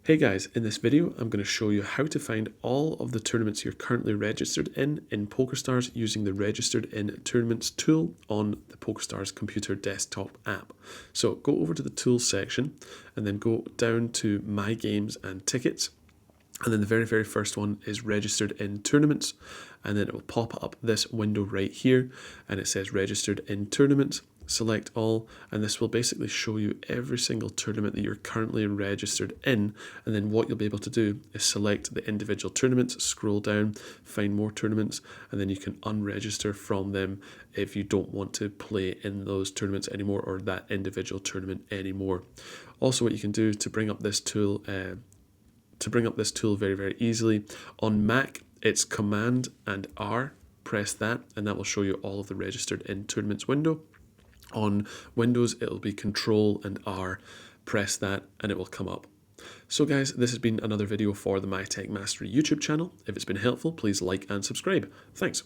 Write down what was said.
Hey guys, in this video I'm going to show you how to find all of the tournaments you're currently registered in Pokerstars using the Registered in Tournaments tool on the Pokerstars computer desktop app. So go over to the Tools section and then go down to My Games and Tickets. And then the very first one is Registered in Tournaments, and then it will pop up this window right here and it says Registered in Tournaments. Select all, and this will basically show you every single tournament that you're currently registered in, and then what you'll be able to do is select the individual tournaments, scroll down, find more tournaments, and then you can unregister from them if you don't want to play in those tournaments anymore or that individual tournament anymore. Also, what you can do to bring up this tool very easily, on Mac it's Command and R, press that and that will show you all of the Registered in Tournaments window. On Windows it'll be Control and R, press that and it will come up. So guys, this has been another video for the My Tech Mastery YouTube channel. If it's been helpful, please like and subscribe. Thanks.